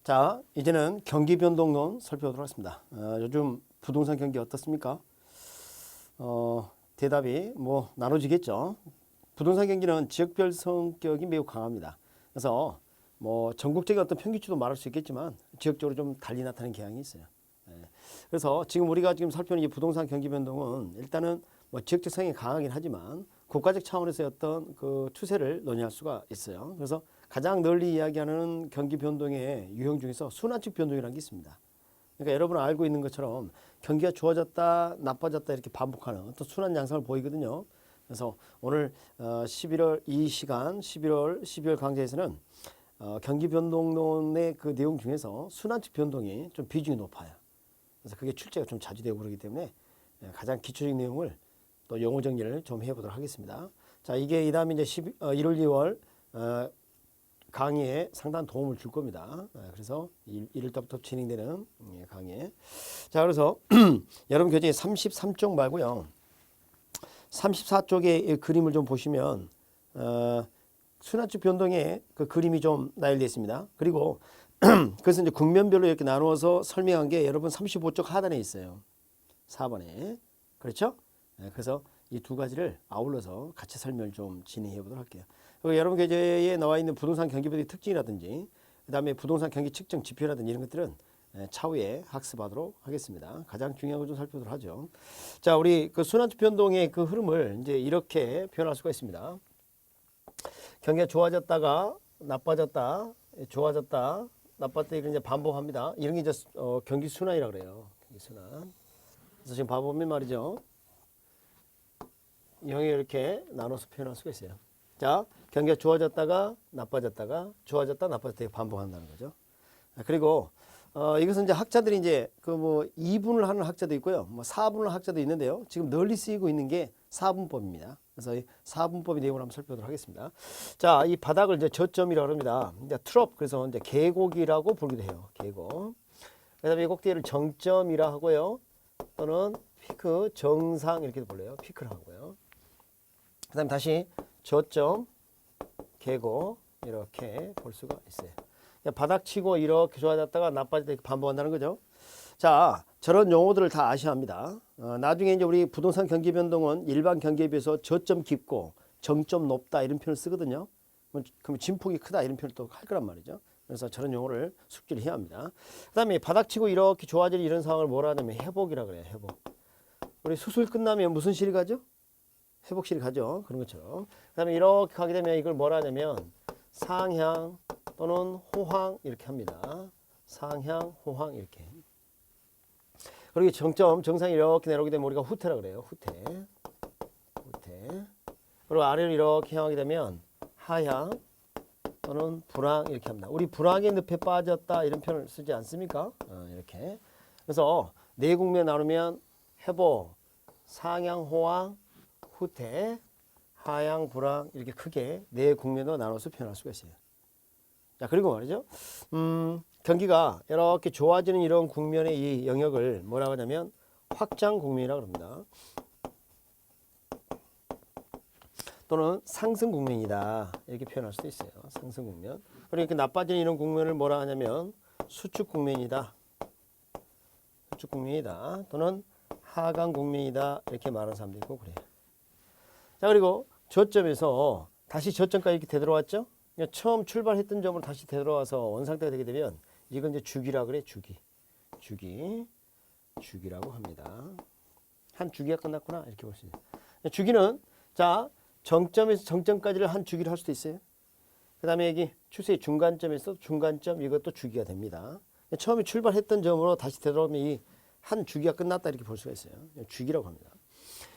자, 이제는 경기 변동론 살펴보도록 하겠습니다. 요즘 부동산 경기 어떻습니까? 대답이 뭐 나눠지겠죠. 부동산 경기는 지역별 성격이 매우 강합니다. 그래서 뭐 전국적인 어떤 평균치도 말할 수 있겠지만 지역적으로 좀 달리 나타나는 경향이 있어요. 그래서 지금 우리가 지금 살펴보는 이 부동산 경기 변동은 일단은 뭐 지역적 성향이 강하긴 하지만 국가적 차원에서의 어떤 그 추세를 논의할 수가 있어요. 그래서 가장 널리 이야기하는 경기 변동의 유형 중에서 순환적 변동이라는 게 있습니다. 그러니까 여러분 알고 있는 것처럼 경기가 좋아졌다 나빠졌다 이렇게 반복하는 어떤 순환 양상을 보이거든요. 그래서 오늘 11월 이 시간 12월 강좌에서는 경기 변동론의 그 내용 중에서 순환적 변동이 좀 비중이 높아요. 그래서 그게 출제가 좀 자주 되고 그러기 때문에 가장 기초적인 내용을 또 용어 정리를 좀 해보도록 하겠습니다. 자, 이게 이 다음에 이제 1월 2월 강의에 상당한 도움을 줄 겁니다. 그래서 1일부터 진행되는 강의. 자, 그래서 여러분 교재 33쪽 말고요. 34쪽의 그림을 좀 보시면 순환적 변동의 그 그림이 좀 나열되어 있습니다. 그리고 그래서 이제 국면별로 이렇게 나누어서 설명한 게 여러분 35쪽 하단에 있어요. 4번에. 그렇죠? 그래서 이 두 가지를 아울러서 같이 설명을 좀 진행해 보도록 할게요. 그리고 여러분 교재에 나와 있는 부동산 경기 변동의 특징이라든지 그다음에 부동산 경기 측정 지표라든지 이런 것들은 차후에 학습하도록 하겠습니다. 가장 중요한 걸 좀 살펴보도록 하죠. 자, 우리 그 순환적 변동의 그 흐름을 이제 이렇게 표현할 수가 있습니다. 경기가 좋아졌다가 나빠졌다, 좋아졌다, 나빴다 이런 이제 반복합니다. 이런 게 이제 경기 순환이라고 그래요. 경기 순환. 그래서 지금 봐보면 말이죠. 형이 이렇게 나눠서 표현할 수가 있어요. 자, 경기가 좋아졌다가 나빠졌다가 좋아졌다 나빠졌다 반복한다는 거죠. 그리고 이것은 이제 학자들이 이제 그 뭐 2분을 하는 학자도 있고요. 뭐 4분을 하는 학자도 있는데요. 지금 널리 쓰이고 있는 게 4분법입니다. 그래서 이 4분법의 내용을 한번 살펴보도록 하겠습니다. 자, 이 바닥을 이제 저점이라고 합니다. 이제 트롭, 그래서 이제 계곡이라고 부르기도 해요. 계곡. 그다음에 이 꼭대기를 정점이라 하고요. 또는 피크, 정상 이렇게도 불러요. 피크를 하고요. 그다음에 다시 저점, 계곡 이렇게 볼 수가 있어요. 바닥치고 이렇게 좋아졌다가 나빠졌다 이렇게 반복한다는 거죠. 자, 저런 용어들을 다 아셔야 합니다. 나중에 이제 우리 부동산 경기 변동은 일반 경기에 비해서 저점 깊고 정점 높다 이런 표현을 쓰거든요. 그럼 진폭이 크다 이런 표현을 또 할 거란 말이죠. 그래서 저런 용어를 숙지를 해야 합니다. 그다음에 바닥치고 이렇게 좋아질 이런 상황을 뭐라 하냐면 회복이라 그래요. 회복. 우리 수술 끝나면 무슨 실이 가죠? 회복실이 가죠. 그런 것처럼. 그 다음에 이렇게 가게 되면 이걸 뭐라 하냐면 상향 또는 호황 이렇게 합니다. 상향, 호황 이렇게. 그리고 정점, 정상이 이렇게 내려오게 되면 우리가 후퇴라 그래요. 후퇴. 후퇴. 그리고 아래로 이렇게 향하게 되면 하향 또는 불황 이렇게 합니다. 우리 불황의 늪에 빠졌다 이런 표현을 쓰지 않습니까? 이렇게. 그래서 네 국면 나누면 회복, 상향, 호황, 후퇴, 하향, 불황 이렇게 크게 네 국면으로 나눠서 표현할 수가 있어요. 자, 그리고 말이죠. 경기가 이렇게 좋아지는 이런 국면의 이 영역을 뭐라고 하냐면 확장 국면이라고 합니다. 또는 상승 국면이다. 이렇게 표현할 수도 있어요. 상승 국면. 그리고 이렇게 나빠지는 이런 국면을 뭐라 하냐면 수축 국면이다. 수축 국면이다. 또는 하강 국면이다. 이렇게 말하는 사람도 있고 그래요. 자, 그리고 저점에서 다시 저점까지 이렇게 되돌아왔죠? 처음 출발했던 점으로 다시 되돌아와서 원상태가 되게 되면 이건 이제 주기라 그래. 주기라고 합니다. 한 주기가 끝났구나 이렇게 볼 수 있어요. 주기는 자 정점에서 정점까지를 한 주기를 할 수도 있어요. 그 다음에 여기 추세의 중간점에서 중간점 이것도 주기가 됩니다. 처음에 출발했던 점으로 다시 되돌아오면 이 한 주기가 끝났다 이렇게 볼 수가 있어요. 주기라고 합니다.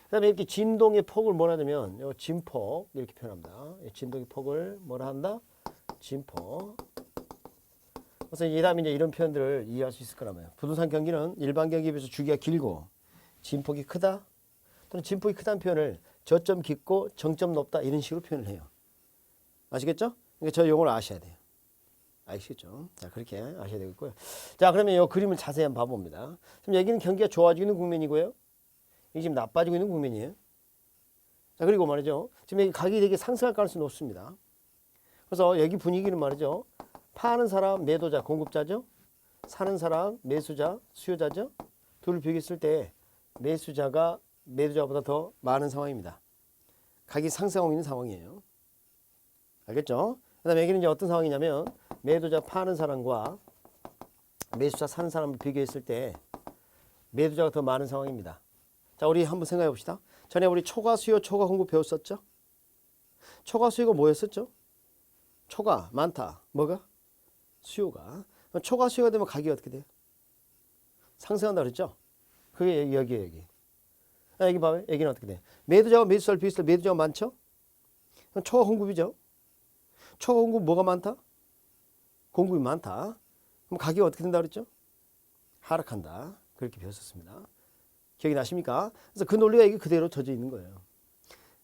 그 다음에 이렇게 진동의 폭을 뭐라 하냐면 진폭 이렇게 표현합니다. 진동의 폭을 뭐라 한다? 진폭. 그래서 이 다음에 이제 이런 표현들을 이해할 수 있을 거라고요. 부동산 경기는 일반 경기에 비해서 주기가 길고 진폭이 크다 또는 진폭이 크다는 표현을 저점 깊고 정점 높다 이런 식으로 표현을 해요. 아시겠죠? 그러니까 저 용어를 아셔야 돼요. 아시겠죠? 자, 그렇게 아셔야 되겠고요. 자, 그러면 이 그림을 자세히 한번 봐봅니다. 지금 여기는 경기가 좋아지고 있는 국면이고요. 이게 지금 나빠지고 있는 국면이에요. 자, 그리고 말이죠. 지금 여기 가격이 되게 상승할 가능성이 높습니다. 그래서 여기 분위기는 말이죠. 파는 사람 매도자 공급자죠. 사는 사람 매수자 수요자죠. 둘을 비교했을 때 매수자가 매도자보다 더 많은 상황입니다. 가격이 상승하고 있는 상황이에요. 알겠죠? 그 다음에 여기는 이제 어떤 상황이냐면 매도자 파는 사람과 매수자 사는 사람을 비교했을 때 매도자가 더 많은 상황입니다. 자, 우리 한번 생각해 봅시다. 전에 우리 초과 수요, 초과 공급 배웠었죠? 초과 수요가 뭐였었죠? 초과 많다. 뭐가? 수요가. 초과 수요가 되면 가격이 어떻게 돼요? 상승한다 그랬죠? 그게 여기에요, 여기. 여기 봐요. 여기는 어떻게 돼? 매도자가 매수자를 비교했을 때 매도자가 많죠? 그럼 초과 공급이죠? 초과 공급 뭐가 많다? 공급이 많다. 그럼 가격이 어떻게 된다 그랬죠? 하락한다. 그렇게 배웠었습니다. 기억이 나십니까? 그래서 그 논리가 이게 그대로 젖어 있는 거예요.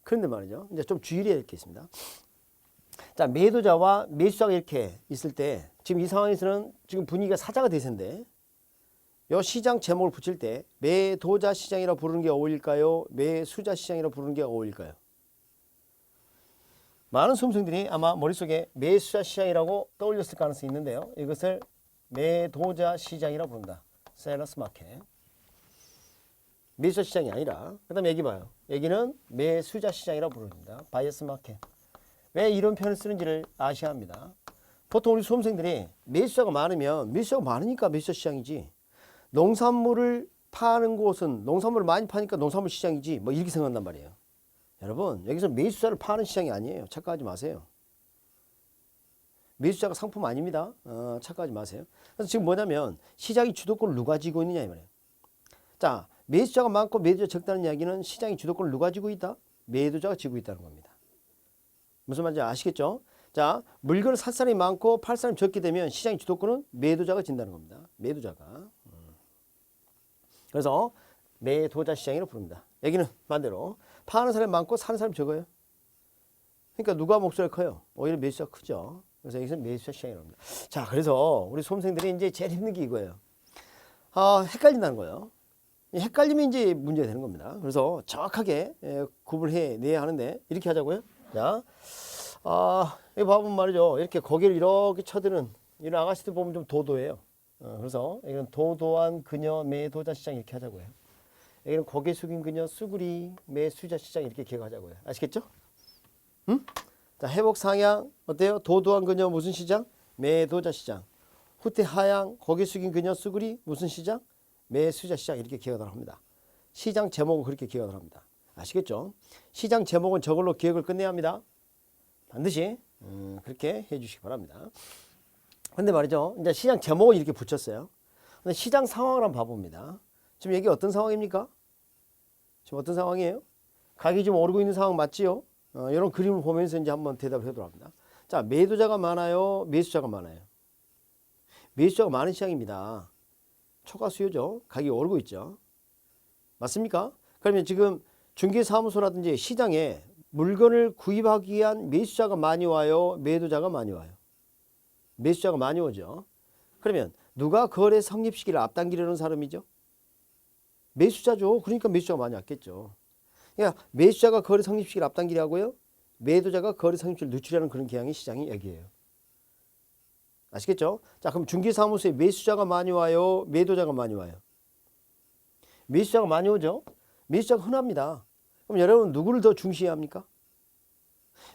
그런데 말이죠. 이제 좀 주의를 해야 될 게 있습니다. 자, 매도자와 매수자가 이렇게 있을 때 지금 이 상황에서는 지금 분위기가 사자가 대세인데 이 시장 제목을 붙일 때 매도자 시장이라 부르는 게 어울릴까요? 매수자 시장이라 부르는 게 어울릴까요? 많은 수험생들이 아마 머릿속에 매수자 시장이라고 떠올렸을 가능성이 있는데요. 이것을 매도자 시장이라고 부른다. 셀러스 마켓. 매수자 시장이 아니라 그 다음에 여기 봐요. 여기는 매수자 시장이라고 부릅니다. 바이어스 마켓. 왜 이런 표현을 쓰는지를 아셔야 합니다. 보통 우리 수험생들이 매수자가 많으면 매수자가 많으니까 매수자 시장이지 농산물을 파는 곳은 농산물을 많이 파니까 농산물 시장이지 뭐 이렇게 생각한단 말이에요. 여러분 여기서 매수자를 파는 시장이 아니에요. 착각하지 마세요. 매수자가 상품 아닙니다. 착각하지 마세요. 그래서 지금 뭐냐면 시장이 주도권을 누가 쥐고 있느냐 이 말이에요. 자, 매수자가 많고 매도자가 적다는 이야기는 시장이 주도권을 누가 쥐고 있다? 매도자가 쥐고 있다는 겁니다. 무슨 말인지 아시겠죠? 자, 물건을 살 사람이 많고 팔 사람이 적게 되면 시장의 주도권은 매도자가 진다는 겁니다. 매도자가. 그래서 매도자 시장이라고 부릅니다. 여기는 반대로 파는 사람이 많고 사는 사람이 적어요. 그러니까 누가 목소리가 커요? 오히려 매수자가 크죠. 그래서 여기서 매수자 시장이라고 합니다. 자, 그래서 우리 수험생들이 이제 제일 힘든 게 이거예요. 헷갈린다는 거예요. 헷갈리면 이제 문제가 되는 겁니다. 그래서 정확하게 구분해 내야 하는데 이렇게 하자고요. 자, 여기 봐보면 말이죠. 이렇게 고개를 이렇게 쳐드는 이런 아가씨들 보면 좀 도도해요. 그래서 이건 도도한 그녀 매도자 시장 이렇게 하자고요. 여기는 고개 숙인 그녀 수구리 매수자 시장 이렇게 기억하자고요. 아시겠죠? 응? 자, 회복 상향 어때요? 도도한 그녀 무슨 시장? 매도자 시장. 후퇴 하향 고개 숙인 그녀 수구리 무슨 시장? 매수자 시장 이렇게 기억을 합니다. 시장 제목은 그렇게 기억을 합니다. 아시겠죠? 시장 제목은 저걸로 기억을 끝내야 합니다. 반드시 그렇게 해주시기 바랍니다. 근데 말이죠. 이제 시장 제목을 이렇게 붙였어요. 근데 시장 상황을 한번 봐봅니다. 지금 여기 어떤 상황입니까? 지금 어떤 상황이에요? 가격이 좀 오르고 있는 상황 맞지요? 이런 그림을 보면서 이제 한번 대답을 해보도록 합니다. 자, 매도자가 많아요? 매수자가 많아요? 매수자가 많은 시장입니다. 초과 수요죠. 가격이 오르고 있죠. 맞습니까? 그러면 지금 중개사무소라든지 시장에 물건을 구입하기 위한 매수자가 많이 와요? 매도자가 많이 와요? 매수자가 많이 오죠. 그러면 누가 거래 성립 시기를 앞당기려는 사람이죠? 매수자죠. 그러니까 매수자가 많이 왔겠죠. 그러니까 매수자가 거래 성립 시기를 앞당기려고요. 매도자가 거래 성립 시기를 늦추려는 그런 경향이 시장이 여기에요. 아시겠죠? 자, 그럼 중개사무소에 매수자가 많이 와요? 매도자가 많이 와요? 매수자가 많이 오죠? 매수자가 흔합니다. 그럼 여러분 누구를 더 중시해야 합니까?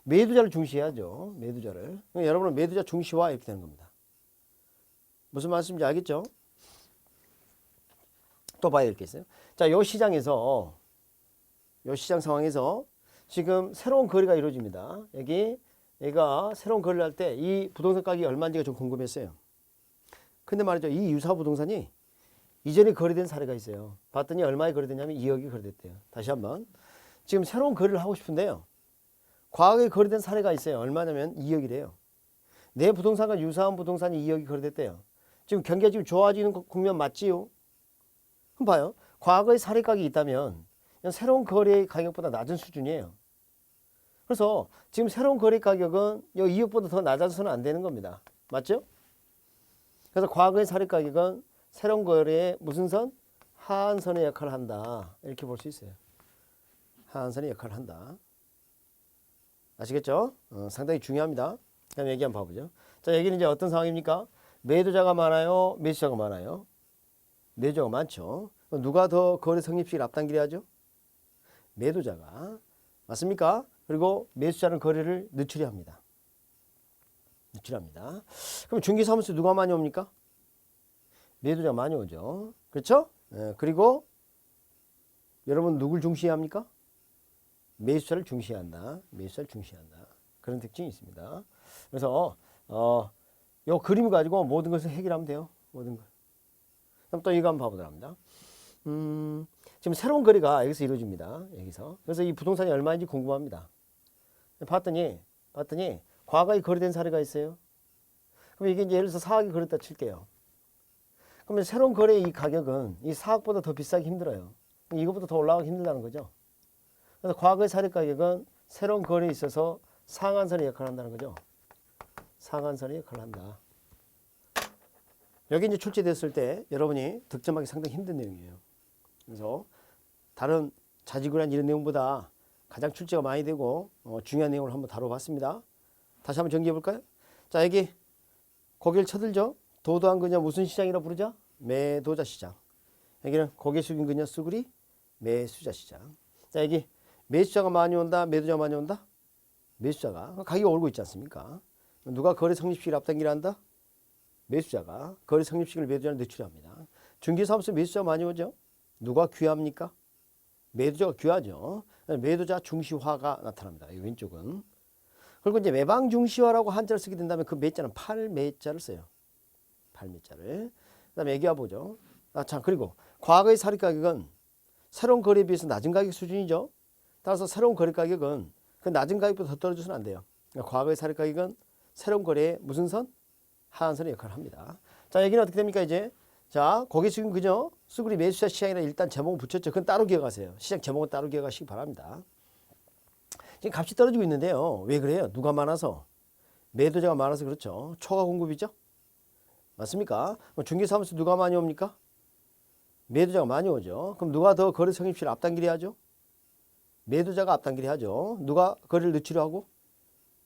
매도자를 중시해야죠. 매도자를. 그럼 여러분은 매도자 중시화 이렇게 되는 겁니다. 무슨 말씀인지 알겠죠? 또 봐야 될 게 있어요. 자, 요 시장에서 요 시장 상황에서 지금 새로운 거래가 이루어집니다. 얘가 새로운 거래를 할 때 이 부동산 가격이 얼마인지가 좀 궁금했어요. 근데 말이죠. 이 유사 부동산이 이전에 거래된 사례가 있어요. 봤더니 얼마에 거래됐냐면 2억이 거래됐대요. 다시 한번. 지금 새로운 거래를 하고 싶은데요. 과거에 거래된 사례가 있어요. 얼마냐면 2억이래요. 내 부동산과 유사한 부동산이 2억이 거래됐대요. 지금 경기가 지금 좋아지는 국면 맞지요? 그럼 봐요. 과거의 사례 가격이 있다면 새로운 거래 가격보다 낮은 수준이에요. 그래서 지금 새로운 거래 가격은 이 2억보다 더 낮아서는 안 되는 겁니다. 맞죠? 그래서 과거의 사례 가격은 새로운 거래의 무슨 선? 하한선의 역할을 한다. 이렇게 볼 수 있어요. 하한선의 역할을 한다. 아시겠죠? 상당히 중요합니다. 그럼 얘기 한번 봐보죠. 자, 여기는 이제 어떤 상황입니까? 매도자가 많아요? 매수자가 많아요? 매도자가 많죠. 누가 더 거래 성립시를 앞당기려 하죠? 매도자가. 맞습니까? 그리고 매수자는 거래를 늦추려 합니다. 늦추랍니다. 그럼 중개사무소 누가 많이 옵니까? 매도자가 많이 오죠. 그렇죠? 예, 그리고 여러분 누굴 중시합니까? 매수자를 중시한다. 매수자를 중시한다. 그런 특징이 있습니다. 그래서 요 그림을 가지고 모든 것을 해결하면 돼요. 모든 걸. 그럼 또 이거 한번 봐보도록 합니다. 지금 새로운 거래가 여기서 이루어집니다. 여기서. 그래서 이 부동산이 얼마인지 궁금합니다. 봤더니 과거에 거래된 사례가 있어요. 그럼 이게 이제 예를 들어서 4억이 거래됐다 칠게요. 그러면 새로운 거래의 이 가격은 이 4억보다 더 비싸기 힘들어요. 이거보다 더 올라가기 힘들다는 거죠. 그래서 과거의 사례 가격은 새로운 거래에 있어서 상한선의 역할을 한다는 거죠. 상한선의 역할을 한다. 여기 이제 출제됐을 때 여러분이 득점하기 상당히 힘든 내용이에요. 그래서 다른 자지구란 이런 내용보다 가장 출제가 많이 되고 중요한 내용을 한번 다뤄봤습니다. 다시 한번 정리해 볼까요? 자, 여기 고개를 쳐들죠. 도도한 그녀 무슨 시장이라고 부르죠? 매도자 시장. 여기는 고개 숙인 그녀 수구리 매수자 시장. 자, 여기 매수자가 많이 온다, 매도자가 많이 온다? 매수자가. 가격이 오르고 있지 않습니까? 누가 거래 성립시기를 앞당기려 한다? 매수자가. 거래 성립시기를 매도자는 늦추려 합니다. 중개사무소 매수자가 많이 오죠? 누가 귀합니까? 매도자가 귀하죠. 매도자 중시화가 나타납니다. 이 왼쪽은. 그리고 이제 매방 중시화라고 한자를 쓰게 된다면 그 매자는 팔매자를 써요. 팔매자를. 그다음에 얘기해 보죠. 참, 그리고 과거의 사립 가격은 새로운 거래에 비해서 낮은 가격 수준이죠. 따라서 새로운 거래 가격은 그 낮은 가격보다 더 떨어져서는 안 돼요. 그러니까 과거의 사립 가격은 새로운 거래에 무슨 선? 하한선의 역할을 합니다. 자, 여기는 어떻게 됩니까 이제? 자, 고개 숙인 그죠? 수구리 매수자 시장이라 일단 제목을 붙였죠. 그건 따로 기억하세요. 시장 제목은 따로 기억하시기 바랍니다. 지금 값이 떨어지고 있는데요. 왜 그래요? 누가 많아서? 매도자가 많아서 그렇죠. 초과 공급이죠. 맞습니까? 중개사무소 누가 많이 옵니까? 매도자가 많이 오죠. 그럼 누가 더 거래 성립시를 앞당기려 하죠? 매도자가 앞당기려 하죠. 누가 거래를 늦추려 하고?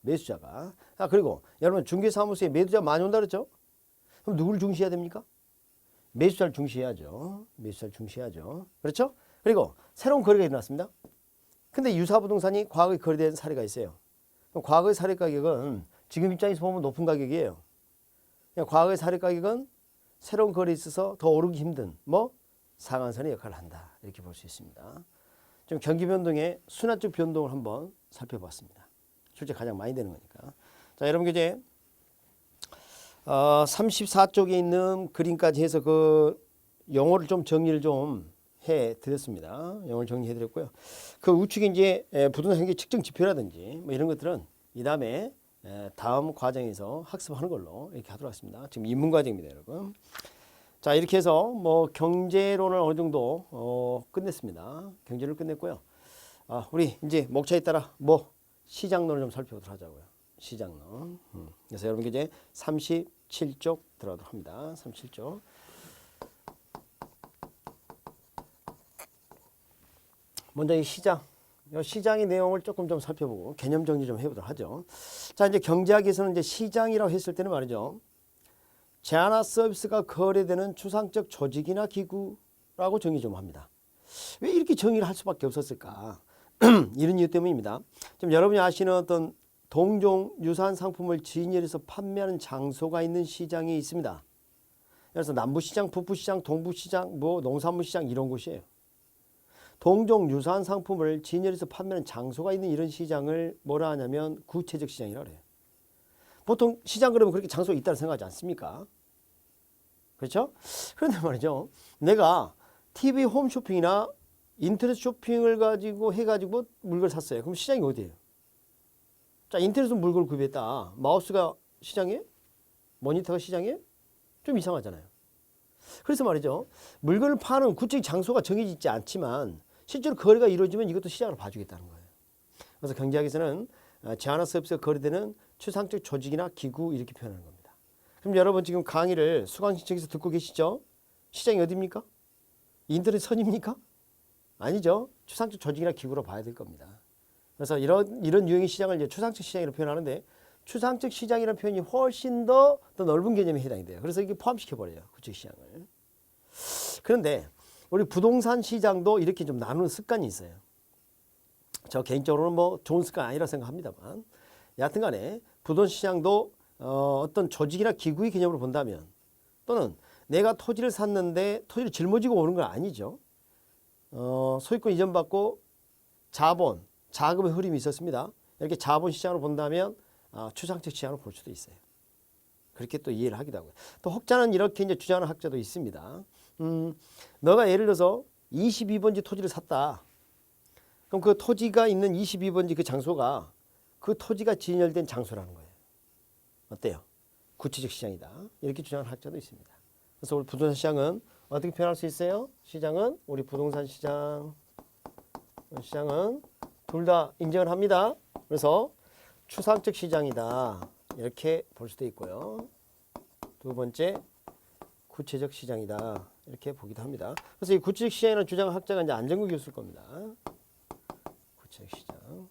매수자가. 그리고 여러분 중개사무소에 매도자가 많이 온다 그랬죠? 그럼 누구를 중시해야 됩니까? 매수자를 중시해야죠. 매수자를 중시해야죠. 그렇죠? 그리고 새로운 거래가 일어났습니다. 근데 유사부동산이 과거에 거래된 사례가 있어요. 그럼 과거의 사례 가격은 지금 입장에서 보면 높은 가격이에요. 과거의 사례 가격은 새로운 거래에 있어서 더 오르기 힘든 상한선의 역할을 한다. 이렇게 볼 수 있습니다. 좀 경기 변동의 순환적 변동을 한번 살펴봤습니다. 실제 가장 많이 되는 거니까. 자, 여러분 이제 34쪽에 있는 그림까지 해서 그 용어를 좀 정리를 좀 해 드렸습니다. 용어를 정리해 드렸고요. 그 우측에 이제 부동산 경기 측정 지표라든지 이런 것들은 이 다음에 다음 과정에서 학습하는 걸로 이렇게 하도록 하겠습니다. 지금 입문 과정입니다, 여러분. 자, 이렇게 해서 경제론을 어느 정도 끝냈습니다. 경제를 끝냈고요. 우리 이제 목차에 따라 시장론을 좀 살펴보도록 하자고요. 시장론. 그래서 여러분 이제 37쪽 들어가도록 합니다. 37쪽. 먼저 이 시장의 내용을 조금 좀 살펴보고 개념 정리 좀 해보도록 하죠. 자, 이제 경제학에서는 이제 시장이라고 했을 때는 말이죠. 제한화 서비스가 거래되는 추상적 조직이나 기구라고 정의 좀 합니다. 왜 이렇게 정의를 할 수밖에 없었을까? 이런 이유 때문입니다. 지금 여러분이 아시는 어떤 동종 유사한 상품을 진열해서 판매하는 장소가 있는 시장이 있습니다. 그래서 남부시장, 북부시장, 동부시장, 농산물시장 이런 곳이에요. 동종 유사한 상품을 진열해서 판매하는 장소가 있는 이런 시장을 뭐라 하냐면 구체적 시장이라고 해요. 보통 시장 그러면 그렇게 장소가 있다고 생각하지 않습니까? 그렇죠? 그런데 말이죠. 내가 TV 홈쇼핑이나 인터넷 쇼핑을 해가지고 물건을 샀어요. 그럼 시장이 어디예요? 자, 인터넷으로 물건을 구입했다. 마우스가 시장이에요? 모니터가 시장이에요? 좀 이상하잖아요. 그래서 말이죠. 물건을 파는 구체적 장소가 정해지지 않지만 실제로 거래가 이루어지면 이것도 시장으로 봐주겠다는 거예요. 그래서 경제학에서는 제한화 서비스가 거래되는 추상적 조직이나 기구 이렇게 표현하는 겁니다. 그럼 여러분 지금 강의를 수강신청에서 듣고 계시죠? 시장이 어디입니까? 인터넷 선입니까? 아니죠. 추상적 조직이나 기구로 봐야 될 겁니다. 그래서 이런 유형의 시장을 이제 추상적 시장으로 표현하는데 추상적 시장이라는 표현이 훨씬 더 넓은 개념에 해당이 돼요. 그래서 이게 포함시켜버려요. 구체적 시장을. 그런데 우리 부동산 시장도 이렇게 좀 나누는 습관이 있어요. 저 개인적으로는 뭐 좋은 습관 아니라 생각합니다만 여하튼 간에 부동산 시장도 어떤 조직이나 기구의 개념으로 본다면 또는 내가 토지를 샀는데 토지를 짊어지고 오는 건 아니죠. 소유권 이전받고 자본, 자금의 흐름이 있었습니다. 이렇게 자본 시장으로 본다면 추상적 시장으로 볼 수도 있어요. 그렇게 또 이해를 하기도 하고요. 또 혹자는 이렇게 이제 주장하는 학자도 있습니다. 너가 예를 들어서 22번지 토지를 샀다. 그럼 그 토지가 있는 22번지 그 장소가 그 토지가 진열된 장소라는 거예요. 어때요? 구체적 시장이다. 이렇게 주장하는 학자도 있습니다. 그래서 우리 부동산 시장은 어떻게 표현할 수 있어요? 시장은 우리 부동산 시장은 둘 다 인정을 합니다. 그래서 추상적 시장이다. 이렇게 볼 수도 있고요. 두 번째 구체적 시장이다. 이렇게 보기도 합니다. 그래서 이 구체적 시장이라는 주장을 학자가 이제 안정구 교수일 겁니다. 구체적 시장.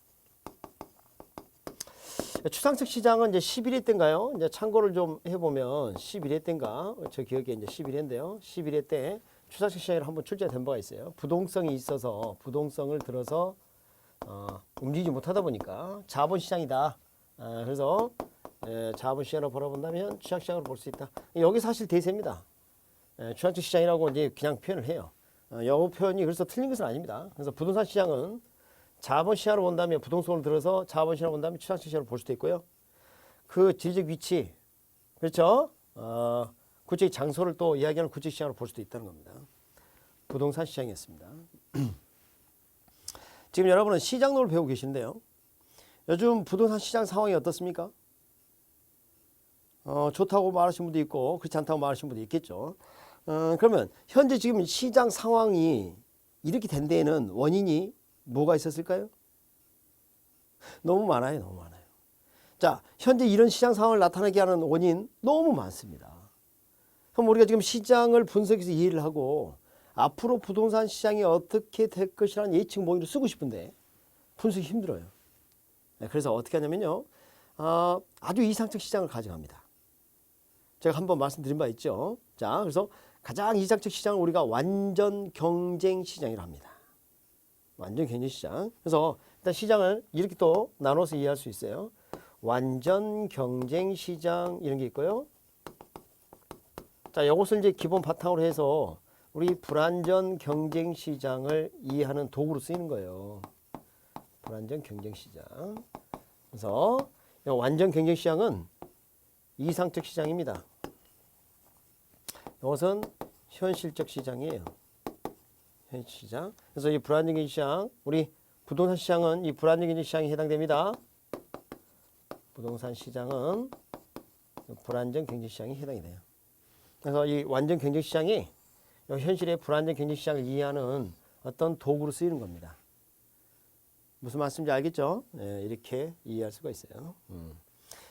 추상적 시장은 이제 11회 때인가요? 이제 참고를 좀 해보면 11회 때인가? 저 기억에 이제 11회인데요. 11회 때 추상적 시장으로 한번 출제가 된 바가 있어요. 부동성이 있어서 부동성을 들어서 움직이지 못하다 보니까 자본시장이다. 그래서 자본시장으로 바라본다면 추상시장으로 볼 수 있다. 여기 사실 대세입니다. 추상적 시장이라고 이제 그냥 표현을 해요. 이 표현이 그래서 틀린 것은 아닙니다. 그래서 부동산 시장은 자본시장으로 본다면 부동성을 들어서 자본시장으로 본다면 추상적 시장으로 볼 수도 있고요. 그 지리적 위치, 그렇죠? 구체적 장소를 또 이야기하는 구체적 시장으로 볼 수도 있다는 겁니다. 부동산 시장이었습니다. 지금 여러분은 시장론을 배우고 계신데요. 요즘 부동산 시장 상황이 어떻습니까? 좋다고 말하시는 분도 있고 그렇지 않다고 말하시는 분도 있겠죠. 그러면 현재 지금 시장 상황이 이렇게 된 데에는 원인이 뭐가 있었을까요? 너무 많아요. 너무 많아요. 자, 현재 이런 시장 상황을 나타나게 하는 원인 너무 많습니다. 그럼 우리가 지금 시장을 분석해서 이해를 하고 앞으로 부동산 시장이 어떻게 될 것이라는 예측 모의를 쓰고 싶은데 분석이 힘들어요. 그래서 어떻게 하냐면요. 아주 이상적 시장을 가져갑니다. 제가 한번 말씀드린 바 있죠. 자, 그래서 가장 이상적 시장을 우리가 완전 경쟁 시장이라고 합니다. 완전 경쟁 시장. 그래서 일단 시장을 이렇게 또 나눠서 이해할 수 있어요. 완전 경쟁 시장 이런 게 있고요. 자, 이것을 이제 기본 바탕으로 해서 우리 불완전 경쟁 시장을 이해하는 도구로 쓰이는 거예요. 불완전 경쟁 시장. 그래서 완전 경쟁 시장은 이상적 시장입니다. 이것은 현실적 시장이에요. 현실 시장. 그래서 이 불완전 경쟁 시장, 우리 부동산 시장은 이 불완전 경쟁 시장에 해당됩니다. 부동산 시장은 불완전 경쟁 시장에 해당이 돼요. 그래서 이 완전 경쟁 시장이 현실의 불완전 경쟁 시장을 이해하는 어떤 도구로 쓰이는 겁니다. 무슨 말씀인지 알겠죠? 네, 이렇게 이해할 수가 있어요.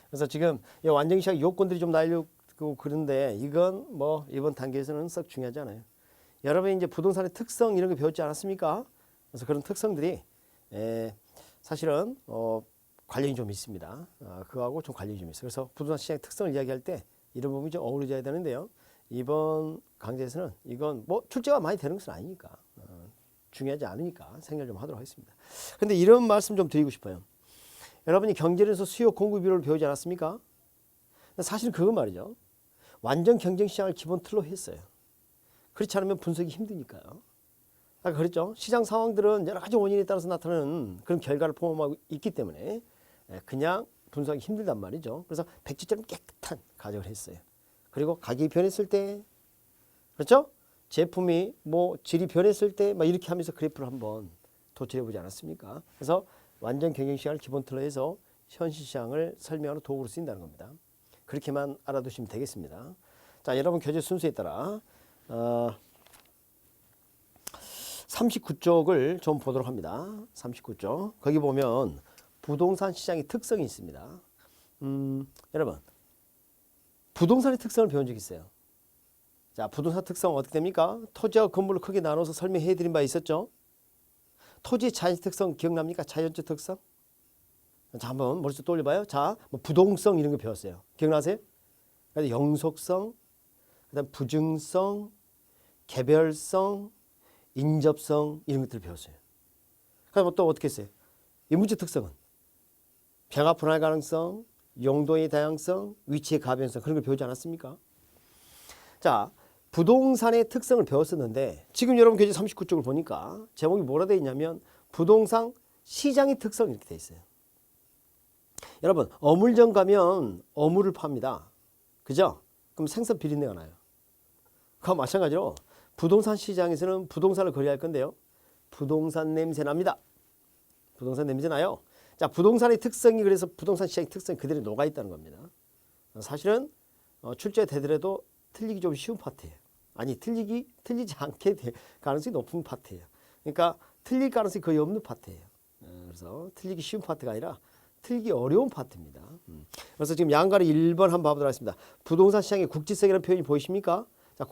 그래서 지금 이 완전 시장 요건들이 좀 날리고 그런데 이건 뭐 이번 단계에서는 썩 중요하지 않아요. 여러분이 이제 부동산의 특성 이런 거 배웠지 않았습니까? 그래서 그런 특성들이 사실은 관련이 좀 있습니다. 그거하고 좀 관련이 좀 있어요. 그래서 부동산 시장의 특성을 이야기할 때 이런 부분이 좀 어우러져야 되는데요. 이번 강좌에서는 이건 뭐 출제가 많이 되는 것은 아니니까 중요하지 않으니까 생략 좀 하도록 하겠습니다. 근데 이런 말씀 좀 드리고 싶어요. 여러분이 경제에서 수요 공급 비율을 배우지 않았습니까? 사실은 그거 말이죠. 완전 경쟁 시장을 기본 틀로 했어요. 그렇지 않으면 분석이 힘드니까요. 아까 그랬죠. 시장 상황들은 여러 가지 원인에 따라서 나타나는 그런 결과를 포함하고 있기 때문에 그냥 분석이 힘들단 말이죠. 그래서 백지처럼 깨끗한 가정을 했어요. 그리고 가격이 변했을 때, 그렇죠? 제품이 뭐 질이 변했을 때 막 이렇게 하면서 그래프를 한번 도출해 보지 않았습니까? 그래서 완전 경쟁 시장을 기본 틀어 해서 현실 시장을 설명하는 도구로 쓰인다는 겁니다. 그렇게만 알아두시면 되겠습니다. 자, 여러분 교재 순서에 따라 39쪽을 좀 보도록 합니다. 39쪽. 거기 보면 부동산 시장의 특성이 있습니다. 여러분 부동산의 특성을 배운 적 있어요. 자, 부동산 특성 어떻게 됩니까? 토지와 건물을 크게 나눠서 설명해 드린 바 있었죠. 토지의 자연적 특성 기억납니까? 자연적 특성. 자, 한번 머릿속 떠올려봐요. 자, 뭐 부동성 이런 거 배웠어요. 기억나세요? 그래서 영속성, 그다음 부증성, 개별성, 인접성 이런 것들을 배웠어요. 그럼 또 어떻게 했어요? 이 문제 특성은 변화 분할 가능성, 용도의 다양성, 위치의 가변성 그런 걸 배우지 않았습니까? 자, 부동산의 특성을 배웠었는데 지금 여러분 교재 39쪽을 보니까 제목이 뭐라 되어 있냐면 부동산 시장의 특성 이렇게 되어 있어요. 여러분 어물점 가면 어물을 팝니다. 그죠? 그럼 생선 비린내가 나요. 그와 마찬가지로 부동산 시장에서는 부동산을 거래할 건데요. 부동산 냄새 납니다. 부동산 냄새 나요. 자, 부동산의 특성이 그래서 부동산 시장의 특성이 그대로 녹아 있다는 겁니다. 사실은 출제가 되더라도 틀리기 좀 쉬운 파트예요. 아니 틀리지 않게 될 가능성이 높은 파트예요. 그러니까 틀릴 가능성이 거의 없는 파트예요. 그래서 틀리기 쉬운 파트가 아니라 틀리기 어려운 파트입니다. 그래서 지금 양가를 1번 한번 봐보도록 하겠습니다. 부동산 시장의 국지성이라는 표현이 보이십니까? 자,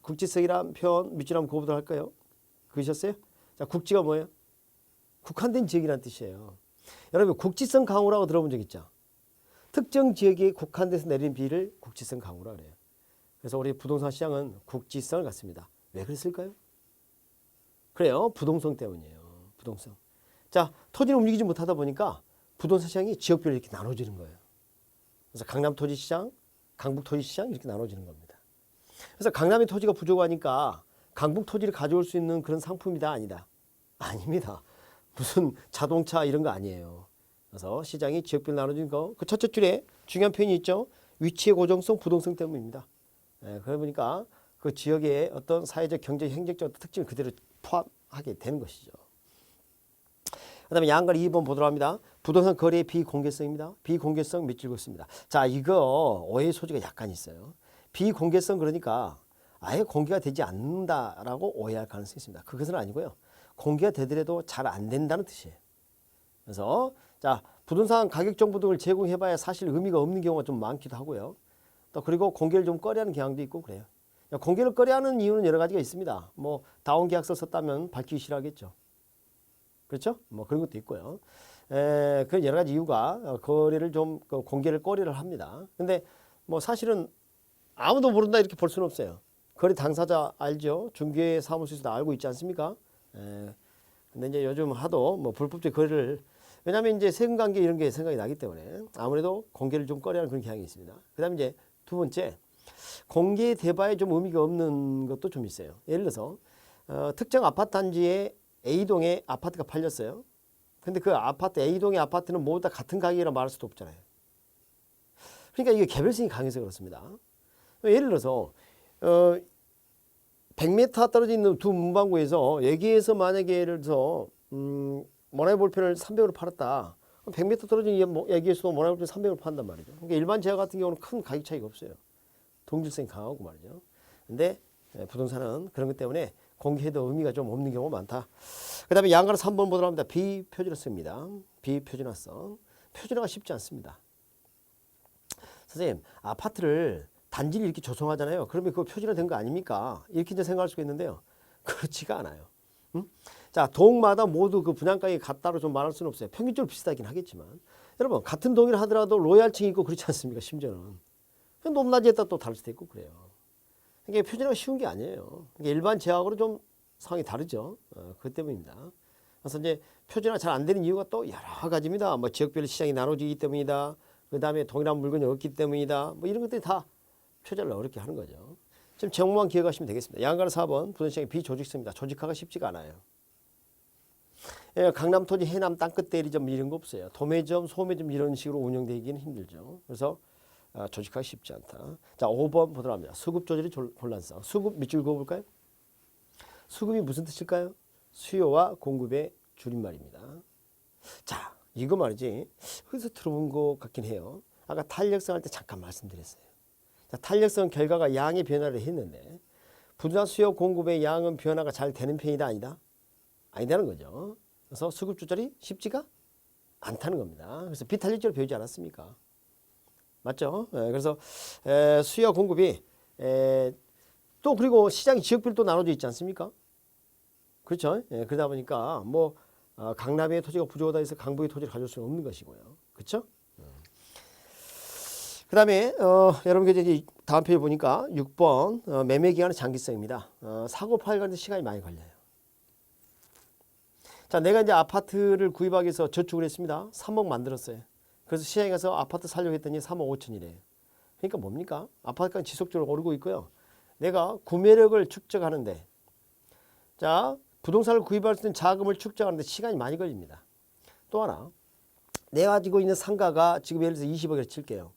국지성이란 표현 밑줄 한번 그어보도록 할까요? 그러셨어요? 자, 국지가 뭐예요? 국한된 지역이라는 뜻이에요. 여러분 국지성 강우라고 들어본 적 있죠? 특정 지역이 국한돼서 내리는 비를 국지성 강우라 그래요. 그래서 우리 부동산 시장은 국지성을 갖습니다. 왜 그랬을까요? 그래요. 부동성 때문이에요. 부동성. 자, 토지를 움직이지 못하다 보니까 부동산 시장이 지역별로 이렇게 나눠지는 거예요. 그래서 강남 토지 시장, 강북 토지 시장 이렇게 나눠지는 겁니다. 그래서 강남의 토지가 부족하니까 강북 토지를 가져올 수 있는 그런 상품이다 아니다? 아닙니다. 무슨 자동차 이런 거 아니에요. 그래서 시장이 지역별로 나눠지는 거. 그 첫째 줄에 중요한 표현이 있죠. 위치의 고정성, 부동성 때문입니다. 그러다 보니까 그 지역의 어떤 사회적, 경제, 행정적 특징을 그대로 포함하게 되는 것이죠. 그 다음에 양갈 2번 보도록 합니다. 부동산 거래의 비공개성입니다. 비공개성 밑줄 긋습니다. 자, 이거 오해의 소지가 약간 있어요. 비공개성 그러니까 아예 공개가 되지 않는다라고 오해할 가능성이 있습니다. 그것은 아니고요. 공개가 되더라도 잘 안 된다는 뜻이에요. 그래서 자, 부동산 가격 정보 등을 제공해봐야 사실 의미가 없는 경우가 좀 많기도 하고요. 또 그리고 공개를 좀 꺼려하는 경향도 있고 그래요. 공개를 꺼려하는 이유는 여러 가지가 있습니다. 뭐 다운 계약서 썼다면 밝히기 싫어하겠죠. 그렇죠? 뭐 그런 것도 있고요. 그런 여러 가지 이유가 거래를 좀 공개를 꺼려를 합니다. 근데 뭐 사실은 아무도 모른다 이렇게 볼 수는 없어요. 거래 당사자 알죠? 중개 사무소에서도 알고 있지 않습니까? 근데 이제 요즘 하도 뭐 불법적 거래를 왜냐하면 이제 세금 관계 이런 게 생각이 나기 때문에 아무래도 공개를 좀 꺼려하는 그런 경향이 있습니다. 그다음에 이제 두 번째 공개돼봐야 좀 의미가 없는 것도 좀 있어요. 예를 들어서 특정 아파트 단지에 A동에 아파트가 팔렸어요. 근데 그 아파트 A동의 아파트는 모두 다 같은 가격이라 말할 수도 없잖아요. 그러니까 이게 개별성이 강해서 그렇습니다. 예를 들어서 100m 떨어져 있는 두 문방구에서 여기에서 만약에 예를 들어서 모나미 볼펜을 300으로 팔았다. 100m 떨어진 여기에서도 모나미 볼펜 300으로 판단 말이죠. 그러니까 일반 제약 같은 경우는 큰 가격 차이가 없어요. 동질성이 강하고 말이죠. 근데 부동산은 그런 것 때문에 공개해도 의미가 좀 없는 경우가 많다. 그 다음에 양가로 3번 보도록 합니다. 비표준화성입니다. 비표준화성. 표준화가 쉽지 않습니다. 선생님, 아파트를 단지를 이렇게 조성하잖아요. 그러면 그거 표준화된 거 아닙니까? 이렇게 이제 생각할 수가 있는데요. 그렇지가 않아요. 자, 동마다 모두 그 분양가액이 같다로 좀 말할 수는 없어요. 평균적으로 비슷하긴 하겠지만. 여러분, 같은 동의를 하더라도 로얄층이 있고 그렇지 않습니까? 심지어는. 높낮이에 따라 또 다를 수도 있고 그래요. 이게 표준화가 쉬운 게 아니에요. 일반 제약으로 좀 상황이 다르죠. 그것 때문입니다. 그래서 이제 표준화 잘 안 되는 이유가 또 여러 가지입니다. 뭐 지역별 시장이 나눠지기 때문이다. 그 다음에 동일한 물건이 없기 때문이다. 뭐 이런 것들이 다 표준화를 어렵게 하는 거죠. 지금 제목만 기억하시면 되겠습니다. 양가로 4번 부동산 시장의 비조직성입니다. 조직화가 쉽지가 않아요. 강남 토지 해남 땅끝 대리점 이런 거 없어요. 도매점, 소매점 이런 식으로 운영되기는 힘들죠. 그래서 조직하기 쉽지 않다. 자, 5번 보도록 합니다. 수급 조절의 혼란성. 수급 밑줄 그어볼까요? 수급이 무슨 뜻일까요? 수요와 공급의 줄임말입니다. 자, 이거 말이지. 어디서 들어본 것 같긴 해요. 아까 탄력성 할 때 잠깐 말씀드렸어요. 자, 탄력성 결과가 양의 변화를 했는데 부동산 수요 공급의 양은 변화가 잘 되는 편이다 아니다? 아니다는 거죠. 그래서 수급 조절이 쉽지가 않다는 겁니다. 그래서 비탄력적으로 배우지 않았습니까? 맞죠? 그래서 수요와 공급이 또 그리고 시장이 지역별로 또 나눠져 있지 않습니까? 그렇죠? 그러다 보니까 뭐 강남의 토지가 부족하다 해서 강북의 토지를 가져올 수는 없는 것이고요. 그렇죠? 그 다음에 여러분 이제 다음 페이지 보니까 6번 매매 기간은 장기성입니다. 사고 파일 가는데 시간이 많이 걸려요. 자, 내가 이제 아파트를 구입하기 위해서 저축을 했습니다. 3억 만들었어요. 그래서 시장에 가서 아파트 살려고 했더니 3억 5천이래요. 그러니까 뭡니까? 아파트가 지속적으로 오르고 있고요. 내가 구매력을 축적하는데, 자, 부동산을 구입할 수 있는 자금을 축적하는데 시간이 많이 걸립니다. 또 하나, 내가 가지고 있는 상가가 지금 예를 들어서 20억을 칠게요.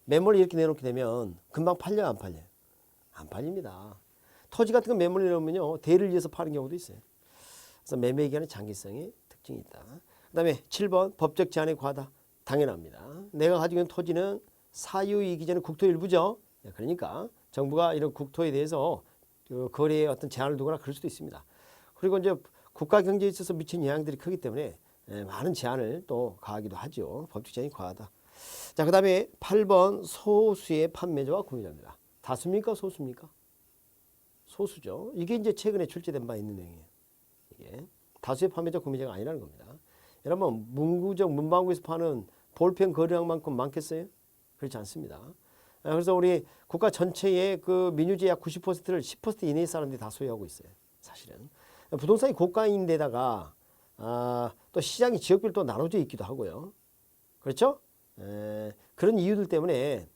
매물을 이렇게 내놓게 되면 금방 팔려요, 안 팔려요? 안 팔립니다. 토지 같은 거 매물을 내놓으면요, 대를 위해서 파는 경우도 있어요. 그래서 매매 기간의 장기성이 특징이 있다. 그 다음에 7번 법적 제한에 과하다. 당연합니다. 내가 가지고 있는 토지는 사유이기 전에 국토 일부죠. 그러니까 정부가 이런 국토에 대해서 거래에 어떤 제한을 두거나 그럴 수도 있습니다. 그리고 이제 국가 경제에 있어서 미치는 영향들이 크기 때문에 많은 제한을 또 가하기도 하죠. 법적 제한이 과하다. 자, 그 다음에 8번 소수의 판매자와 구매자입니다. 다수입니까? 소수입니까? 소수죠. 이게 이제 최근에 출제된 바 있는 내용이에요. 이게 다수의 판매자, 구매자가 아니라는 겁니다. 여러분, 문구점, 문방구에서 파는 볼펜 거래량만큼 많겠어요? 그렇지 않습니다. 그래서 우리 국가 전체의 그 민유지의 약 90%를 10% 이내의 사람들이 다 소유하고 있어요. 사실은. 부동산이 고가인데다가 또 시장이 지역별로 또 나눠져 있기도 하고요. 그렇죠? 그런 이유들 때문에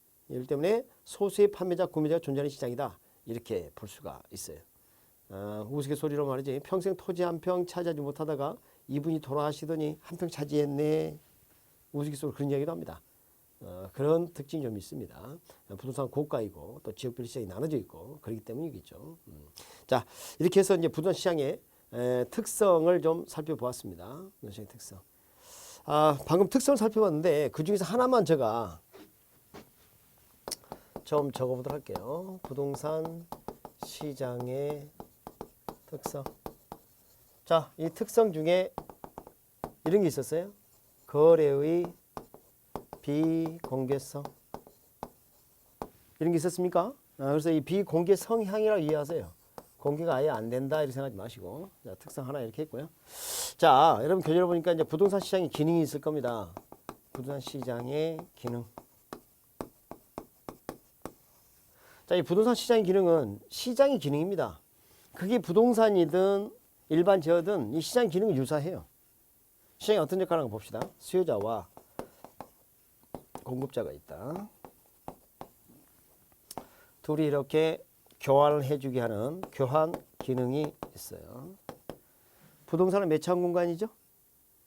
소수의 판매자, 구매자가 존재하는 시장이다. 이렇게 볼 수가 있어요. 우스갯소리로 말이지. 평생 토지 한 평 차지하지 못하다가 이분이 돌아가시더니 한 평 차지했네. 우스갯소리로 그런 이야기도 합니다. 그런 특징이 좀 있습니다. 부동산 고가이고 또 지역별 시장이 나눠져 있고 그렇기 때문이겠죠. 자, 이렇게 해서 이제 부동산 시장의 특성을 좀 살펴보았습니다. 부동산 시장의 특성. 방금 특성을 살펴봤는데 그 중에서 하나만 제가 좀 적어보도록 할게요. 부동산 시장의 특성. 자, 이 특성 중에 이런 게 있었어요. 거래의 비공개성. 이런 게 있었습니까? 그래서 이 비공개 성향이라고 이해하세요. 공개가 아예 안 된다 이렇게 생각하지 마시고. 자, 특성 하나 이렇게 했고요. 자, 여러분 교재를 보니까 이제 부동산 시장의 기능이 있을 겁니다. 부동산 시장의 기능. 자, 이 부동산 시장의 기능은 시장의 기능입니다. 그게 부동산이든 일반 제어든 이 시장 기능은 유사해요. 시장이 어떤 역할을 하는 거 봅시다. 수요자와 공급자가 있다. 둘이 이렇게 교환을 해주게 하는 교환 기능이 있어요. 부동산은 몇 차원 공간이죠?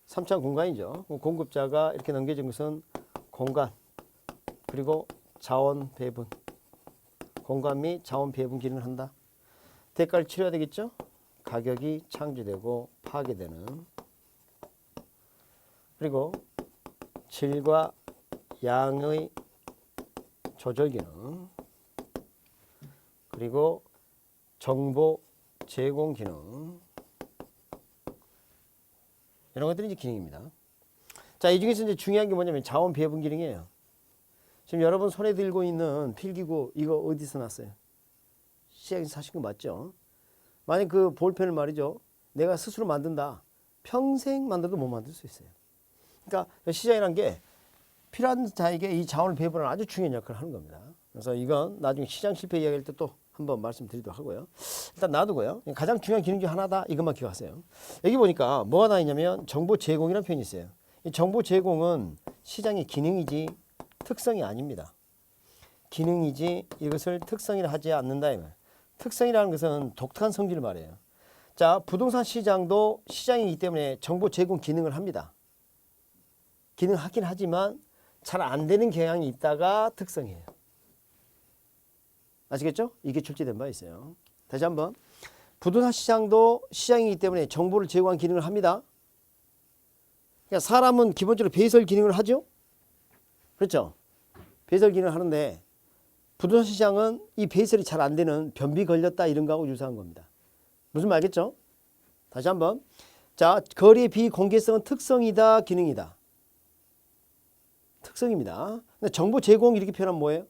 3차원 공간이죠. 공급자가 이렇게 넘겨진 것은 공간 그리고 자원 배분. 공간 및 자원 배분 기능을 한다. 대가를 치러야 되겠죠? 가격이 창조되고 파괴되는. 그리고 질과 양의 조절 기능. 그리고 정보 제공 기능. 이런 것들이 이제 기능입니다. 자, 이 중에서 이제 중요한 게 뭐냐면 자원 배분 기능이에요. 지금 여러분 손에 들고 있는 필기구 이거 어디서 났어요? 시장에서 사신 거 맞죠? 만약 그 볼펜을 말이죠. 내가 스스로 만든다. 평생 만들어도 못 만들 수 있어요. 그러니까 시장이란 게 필요한 자에게 이 자원을 배분하는 아주 중요한 역할을 하는 겁니다. 그래서 이건 나중에 시장 실패 이야기할 때 또 한번 말씀드리도록 하고요. 일단 놔두고요. 가장 중요한 기능 중 하나다. 이것만 기억하세요. 여기 보니까 뭐가 나와 있냐면 정보 제공이라는 표현이 있어요. 이 정보 제공은 시장의 기능이지 특성이 아닙니다. 기능이지 이것을 특성이라 하지 않는다. 이 말. 특성이라는 것은 독특한 성질을 말해요. 자, 부동산 시장도 시장이기 때문에 정보 제공 기능을 합니다. 기능하긴 하지만 잘 안 되는 경향이 있다가 특성이에요. 아시겠죠? 이게 출제된 바 있어요. 다시 한번. 부동산 시장도 시장이기 때문에 정보를 제공하는 기능을 합니다. 그러니까 사람은 기본적으로 배설 기능을 하죠? 그렇죠? 배설 기능을 하는데 부동산 시장은 이 배설이 잘 안 되는 변비 걸렸다 이런 거하고 유사한 겁니다. 무슨 말 알겠죠? 다시 한번. 자, 거래의 비공개성은 특성이다, 기능이다? 특성입니다. 근데 정보 제공 이렇게 표현하면 뭐예요?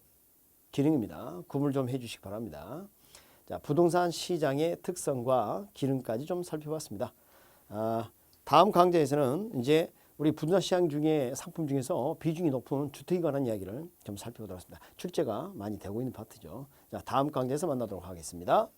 기능입니다. 구분을 좀 해주시기 바랍니다. 자, 부동산 시장의 특성과 기능까지 좀 살펴봤습니다. 다음 강좌에서는 이제 우리 부동산 시장 중에 상품 중에서 비중이 높은 주택에 관한 이야기를 좀 살펴보도록 하겠습니다. 출제가 많이 되고 있는 파트죠. 자, 다음 강좌에서 만나도록 하겠습니다.